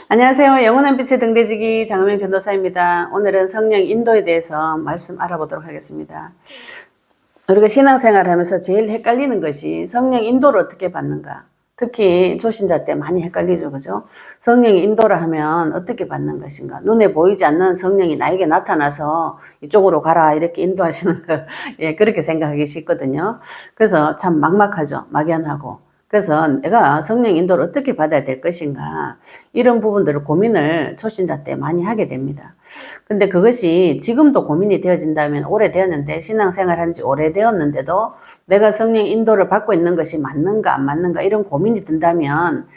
안녕하세요. 영원한 빛의 등대지기 장은명 전도사입니다. 오늘은 성령 인도에 대해서 말씀 알아보도록 하겠습니다. 우리가 신앙생활을 하면서 제일 헷갈리는 것이 성령 인도를 어떻게 받는가. 특히 초신자 때 많이 헷갈리죠. 그죠? 성령의 인도를 하면 어떻게 받는 것인가. 눈에 보이지 않는 성령이 나에게 나타나서 이쪽으로 가라 이렇게 인도하시는 거. 예, 그렇게 생각하기 쉽거든요. 그래서 참 막막하죠. 막연하고. 그래서 내가 성령 인도를 어떻게 받아야 될 것인가. 이런 부분들을 고민을 초신자 때 많이 하게 됩니다. 근데 그것이 지금도 고민이 되어진다면 오래되었는데 신앙생활 한 지 오래되었는데도 내가 성령 인도를 받고 있는 것이 맞는가 안 맞는가 이런 고민이 든다면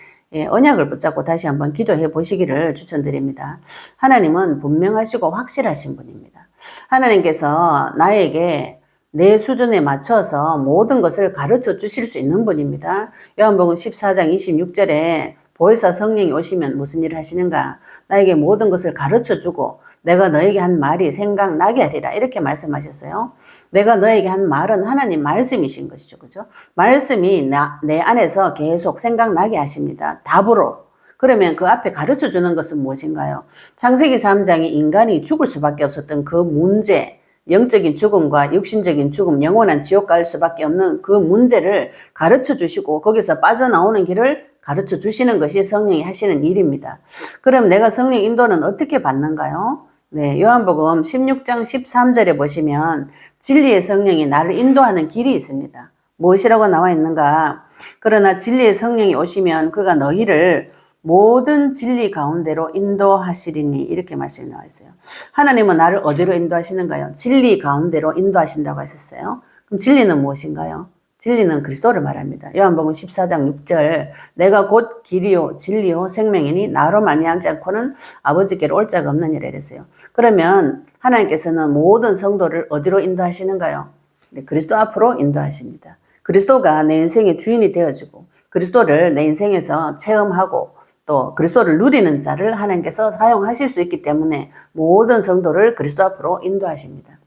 언약을 붙잡고 다시 한번 기도해 보시기를 추천드립니다. 하나님은 분명하시고 확실하신 분입니다. 하나님께서 나에게 내 수준에 맞춰서 모든 것을 가르쳐 주실 수 있는 분입니다. 요한복음 14장 26절에 보혜사 성령이 오시면 무슨 일을 하시는가? 나에게 모든 것을 가르쳐 주고 내가 너에게 한 말이 생각나게 하리라 이렇게 말씀하셨어요. 내가 너에게 한 말은 하나님 말씀이신 것이죠. 그죠? 말씀이 내 안에서 계속 생각나게 하십니다. 답으로. 그러면 그 앞에 가르쳐 주는 것은 무엇인가요? 창세기 3장이 인간이 죽을 수밖에 없었던 그 문제, 영적인 죽음과 육신적인 죽음, 영원한 지옥 갈 수밖에 없는 그 문제를 가르쳐 주시고 거기서 빠져나오는 길을 가르쳐 주시는 것이 성령이 하시는 일입니다. 그럼 내가 성령 인도는 어떻게 받는가요? 네, 요한복음 16장 13절에 보시면 진리의 성령이 나를 인도하는 길이 있습니다. 무엇이라고 나와 있는가? 그러나 진리의 성령이 오시면 그가 너희를 모든 진리 가운데로 인도하시리니 이렇게 말씀이 나와 있어요. 하나님은 나를 어디로 인도하시는가요? 진리 가운데로 인도하신다고 하셨어요. 그럼 진리는 무엇인가요? 진리는 그리스도를 말합니다. 요한복음 14장 6절 내가 곧 길이요 진리요 생명이니 나로 말미암지 않고는 아버지께로 올 자가 없느니라 이랬어요. 그러면 하나님께서는 모든 성도를 어디로 인도하시는가요? 네, 그리스도 앞으로 인도하십니다. 그리스도가 내 인생의 주인이 되어주고 그리스도를 내 인생에서 체험하고 또 그리스도를 누리는 자를 하나님께서 사용하실 수 있기 때문에 모든 성도를 그리스도 앞으로 인도하십니다.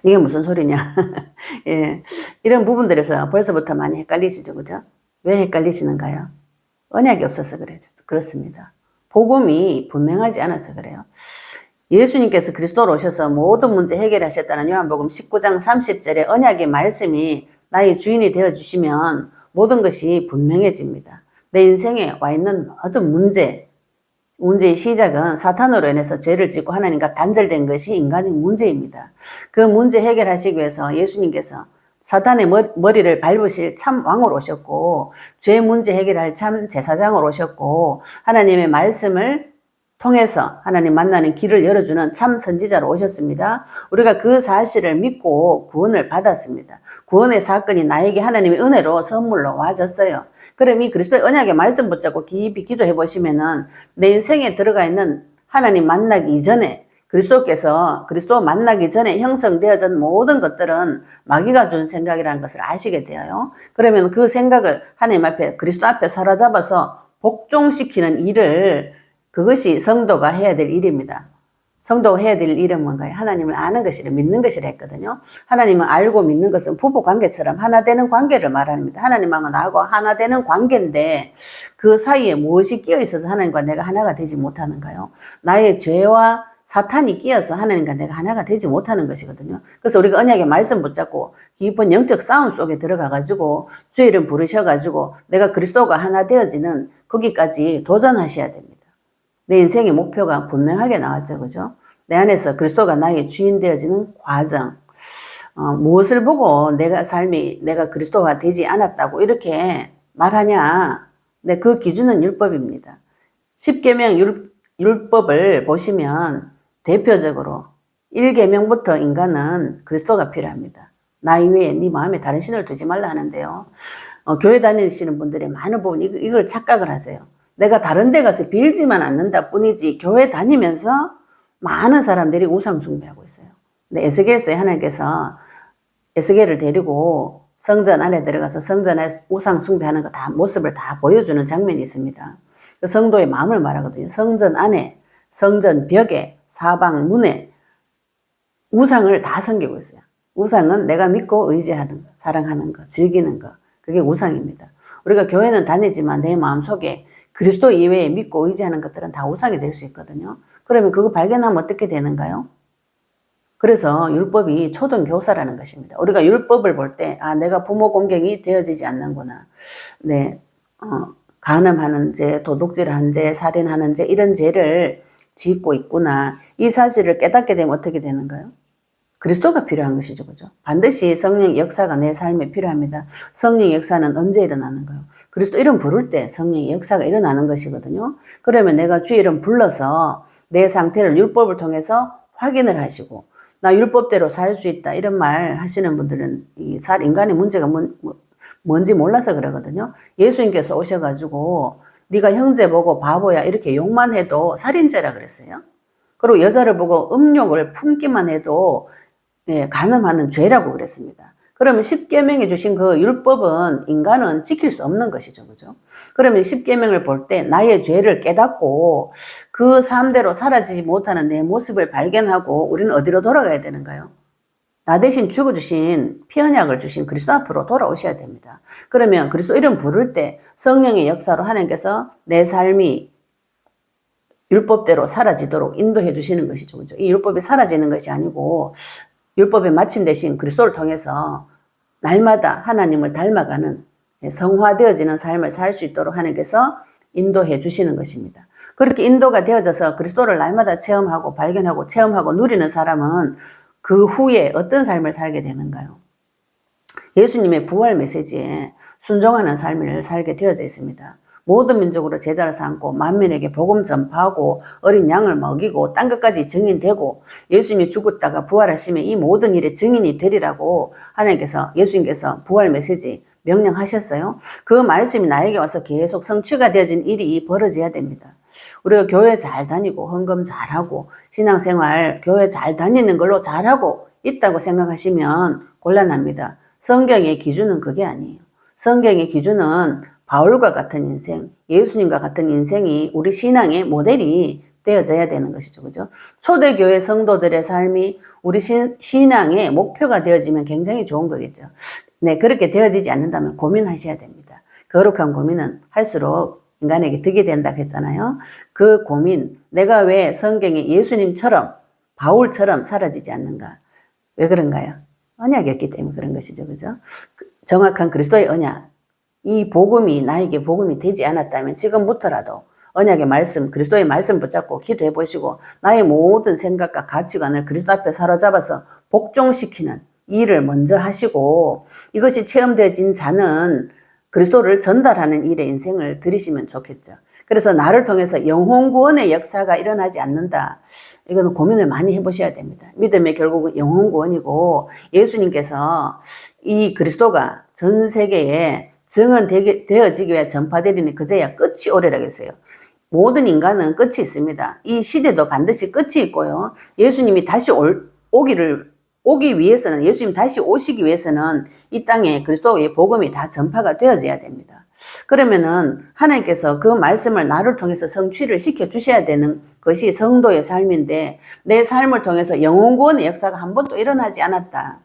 이게 무슨 소리냐. 예, 이런 부분들에서 벌써부터 많이 헷갈리시죠. 그죠? 왜 헷갈리시는가요? 언약이 없어서 그렇습니다. 복음이 분명하지 않아서 그래요. 예수님께서 그리스도로 오셔서 모든 문제 해결하셨다는 요한복음 19장 30절에 언약의 말씀이 나의 주인이 되어주시면 모든 것이 분명해집니다. 내 인생에 와 있는 모든 문제의 시작은 사탄으로 인해서 죄를 짓고 하나님과 단절된 것이 인간의 문제입니다. 그 문제 해결하시기 위해서 예수님께서 사탄의 머리를 밟으실 참 왕으로 오셨고 죄 문제 해결할 참 제사장으로 오셨고 하나님의 말씀을 통해서 하나님 만나는 길을 열어주는 참 선지자로 오셨습니다. 우리가 그 사실을 믿고 구원을 받았습니다. 구원의 사건이 나에게 하나님의 은혜로 선물로 와졌어요. 그럼 이 그리스도의 언약의 말씀 붙잡고 깊이 기도해 보시면은 내 인생에 들어가 있는 하나님 만나기 이전에 그리스도 만나기 전에 형성되어진 모든 것들은 마귀가 준 생각이라는 것을 아시게 되어요. 그러면 그 생각을 하나님 앞에 그리스도 앞에 사로잡아서 복종시키는 일을 그것이 성도가 해야 될 일입니다. 성도가 해야 될 일은 뭔가요? 하나님을 아는 것이라 믿는 것이라 했거든요. 하나님을 알고 믿는 것은 부부관계처럼 하나 되는 관계를 말합니다. 하나님하고 나하고 하나 되는 관계인데 그 사이에 무엇이 끼어 있어서 하나님과 내가 하나가 되지 못하는가요? 나의 죄와 사탄이 끼어서 하나님과 내가 하나가 되지 못하는 것이거든요. 그래서 우리가 언약의 말씀 붙잡고 깊은 영적 싸움 속에 들어가가지고 주의 이름 부르셔가지고 내가 그리스도가 하나 되어지는 거기까지 도전하셔야 됩니다. 내 인생의 목표가 분명하게 나왔죠. 그죠? 내 안에서 그리스도가 나의 주인 되어지는 과정. 무엇을 보고 내가 그리스도가 되지 않았다고 이렇게 말하냐. 네, 그 기준은 율법입니다. 10계명 율법을 보시면 대표적으로 1계명부터 인간은 그리스도가 필요합니다. 나 이외에 네 마음에 다른 신을 두지 말라 하는데요. 교회 다니시는 분들이 많은 부분 이걸 착각을 하세요. 내가 다른 데 가서 빌지만 않는다 뿐이지 교회 다니면서 많은 사람들이 우상 숭배하고 있어요. 근데 에스겔서에 하나님께서 에스겔을 데리고 성전 안에 들어가서 성전 안에 우상 숭배하는 거 다 모습을 다 보여주는 장면이 있습니다. 그 성도의 마음을 말하거든요. 성전 안에, 성전 벽에, 사방 문에 우상을 다 섬기고 있어요. 우상은 내가 믿고 의지하는 거, 사랑하는 거, 즐기는 거. 그게 우상입니다. 우리가 교회는 다니지만 내 마음속에 그리스도 이외에 믿고 의지하는 것들은 다 우상이 될 수 있거든요. 그러면 그거 발견하면 어떻게 되는가요? 그래서 율법이 초등교사라는 것입니다. 우리가 율법을 볼 때, 아, 내가 부모 공경이 되어지지 않는구나. 네, 간음하는 죄, 도둑질하는 죄, 살인하는 죄, 이런 죄를 짓고 있구나. 이 사실을 깨닫게 되면 어떻게 되는가요? 그리스도가 필요한 것이죠. 그죠? 반드시 성령 역사가 내 삶에 필요합니다. 성령 역사는 언제 일어나는가요? 그리스도 이름 부를 때 성령 역사가 일어나는 것이거든요. 그러면 내가 주의 이름 불러서 내 상태를 율법을 통해서 확인을 하시고, 나 율법대로 살 수 있다. 이런 말 하시는 분들은 인간의 문제가 뭔지 몰라서 그러거든요. 예수님께서 오셔가지고 네가 형제 보고 바보야 이렇게 욕만 해도 살인죄라 그랬어요. 그리고 여자를 보고 음욕을 품기만 해도 간음하는 죄라고 그랬습니다. 그러면 십계명에 주신 그 율법은 인간은 지킬 수 없는 것이죠. 그죠? 그러면 십계명을 볼 때 나의 죄를 깨닫고 그 삶대로 사라지지 못하는 내 모습을 발견하고 우리는 어디로 돌아가야 되는가요? 나 대신 죽어주신 피언약을 주신 그리스도 앞으로 돌아오셔야 됩니다. 그러면 그리스도 이름 부를 때 성령의 역사로 하나님께서 내 삶이 율법대로 사라지도록 인도해 주시는 것이죠. 그죠? 이 율법이 사라지는 것이 아니고 율법의 마침 대신 그리스도를 통해서 날마다 하나님을 닮아가는 성화되어지는 삶을 살 수 있도록 하나님께서 인도해 주시는 것입니다. 그렇게 인도가 되어져서 그리스도를 날마다 체험하고 발견하고 체험하고 누리는 사람은 그 후에 어떤 삶을 살게 되는가요? 예수님의 부활 메시지에 순종하는 삶을 살게 되어져 있습니다. 모든 민족으로 제자를 삼고 만민에게 복음 전파하고 어린 양을 먹이고 땅끝까지 증인되고 예수님이 죽었다가 부활하시면 이 모든 일의 증인이 되리라고 하나님께서 예수님께서 부활 메시지 명령하셨어요. 그 말씀이 나에게 와서 계속 성취가 되어진 일이 벌어져야 됩니다. 우리가 교회 잘 다니고 헌금 잘하고 신앙생활 교회 잘 다니는 걸로 잘하고 있다고 생각하시면 곤란합니다. 성경의 기준은 그게 아니에요. 성경의 기준은 바울과 같은 인생, 예수님과 같은 인생이 우리 신앙의 모델이 되어져야 되는 것이죠. 그죠? 초대교회 성도들의 삶이 우리 신앙의 목표가 되어지면 굉장히 좋은 거겠죠. 네, 그렇게 되어지지 않는다면 고민하셔야 됩니다. 거룩한 고민은 할수록 인간에게 득이 된다고 했잖아요. 그 고민, 내가 왜 성경에 예수님처럼, 바울처럼 사라지지 않는가? 왜 그런가요? 언약이었기 때문에 그런 것이죠. 그죠? 정확한 그리스도의 언약. 이 복음이 나에게 복음이 되지 않았다면 지금부터라도 언약의 말씀, 그리스도의 말씀 붙잡고 기도해 보시고 나의 모든 생각과 가치관을 그리스도 앞에 사로잡아서 복종시키는 일을 먼저 하시고 이것이 체험되어진 자는 그리스도를 전달하는 일에 인생을 들이시면 좋겠죠. 그래서 나를 통해서 영혼 구원의 역사가 일어나지 않는다. 이거는 고민을 많이 해보셔야 됩니다. 믿음의 결국은 영혼 구원이고 예수님께서 이 그리스도가 전 세계에 증언되어지기 위해 전파되리니 그제야 끝이 오리라고 했어요. 모든 인간은 끝이 있습니다. 이 시대도 반드시 끝이 있고요. 예수님이 다시 오기 위해서는, 예수님 다시 오시기 위해서는 이 땅에 그리스도의 복음이 다 전파가 되어져야 됩니다. 그러면은 하나님께서 그 말씀을 나를 통해서 성취를 시켜주셔야 되는 것이 성도의 삶인데 내 삶을 통해서 영혼구원의 역사가 한 번도 일어나지 않았다.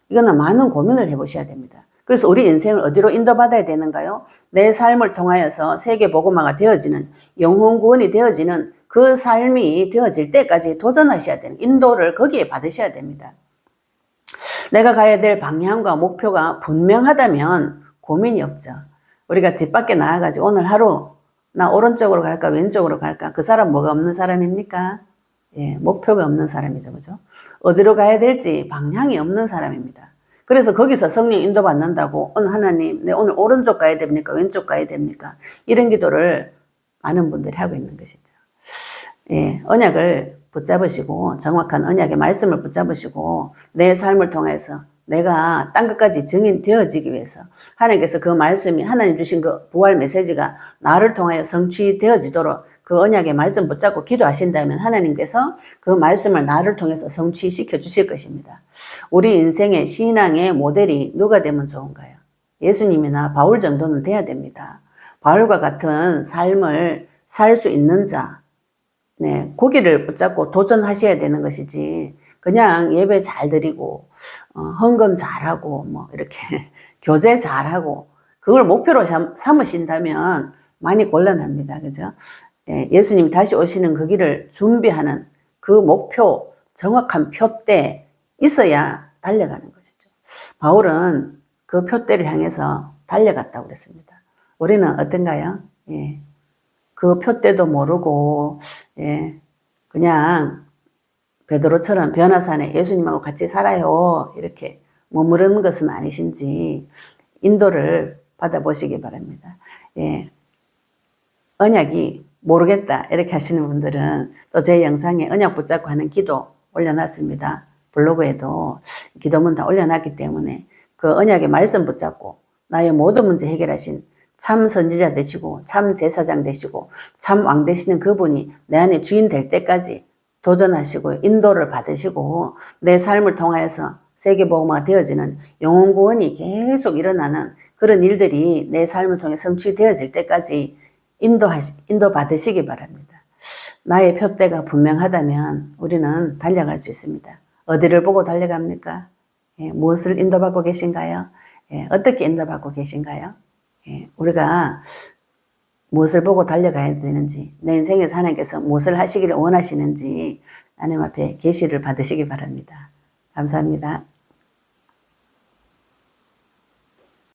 이거는 많은 고민을 해보셔야 됩니다. 그래서 우리 인생을 어디로 인도받아야 되는가요? 내 삶을 통하여서 세계복음화가 되어지는 영혼구원이 되어지는 그 삶이 되어질 때까지 도전하셔야 되는 인도를 거기에 받으셔야 됩니다. 내가 가야 될 방향과 목표가 분명하다면 고민이 없죠. 우리가 집 밖에 나와가지고 오늘 하루 나 오른쪽으로 갈까 왼쪽으로 갈까 그 사람 뭐가 없는 사람입니까? 예, 목표가 없는 사람이죠. 그죠? 어디로 가야 될지 방향이 없는 사람입니다. 그래서 거기서 성령 인도받는다고 하나님 내 오늘 오른쪽 가야 됩니까? 왼쪽 가야 됩니까? 이런 기도를 많은 분들이 하고 있는 것이죠. 예, 언약을 붙잡으시고 정확한 언약의 말씀을 붙잡으시고 내 삶을 통해서 내가 땅끝까지 증인되어지기 위해서 하나님께서 그 말씀이 하나님 주신 그 부활 메시지가 나를 통하여 성취되어지도록 그 언약의 말씀 붙잡고 기도하신다면 하나님께서 그 말씀을 나를 통해서 성취시켜 주실 것입니다. 우리 인생의 신앙의 모델이 누가 되면 좋은가요? 예수님이나 바울 정도는 돼야 됩니다. 바울과 같은 삶을 살 수 있는 자, 네, 고기를 붙잡고 도전하셔야 되는 것이지 그냥 예배 잘 드리고 헌금 잘하고 뭐 이렇게 교제 잘하고 그걸 목표로 삼으신다면 많이 곤란합니다. 그죠? 예, 예수님이 다시 오시는 그 길을 준비하는 그 목표, 정확한 표대 있어야 달려가는 것이죠. 바울은 그 표대를 향해서 달려갔다고 그랬습니다. 우리는 어떤가요? 예, 그 표대도 모르고, 예, 그냥 베드로처럼 변화산에 예수님하고 같이 살아요. 이렇게 머무르는 것은 아니신지 인도를 받아보시기 바랍니다. 예, 언약이 모르겠다 이렇게 하시는 분들은 또 제 영상에 언약 붙잡고 하는 기도 올려놨습니다. 블로그에도 기도문 다 올려놨기 때문에 그 언약의 말씀 붙잡고 나의 모든 문제 해결하신 참 선지자 되시고 참 제사장 되시고 참 왕 되시는 그분이 내 안에 주인 될 때까지 도전하시고 인도를 받으시고 내 삶을 통하여서 세계복음화가 되어지는 영혼구원이 계속 일어나는 그런 일들이 내 삶을 통해 성취되어질 때까지 인도 받으시기 바랍니다. 나의 표대가 분명하다면 우리는 달려갈 수 있습니다. 어디를 보고 달려갑니까? 예, 무엇을 인도받고 계신가요? 예, 어떻게 인도받고 계신가요? 예, 우리가 무엇을 보고 달려가야 되는지, 내 인생에서 하나님께서 무엇을 하시기를 원하시는지 하나님 앞에 계시를 받으시기 바랍니다. 감사합니다.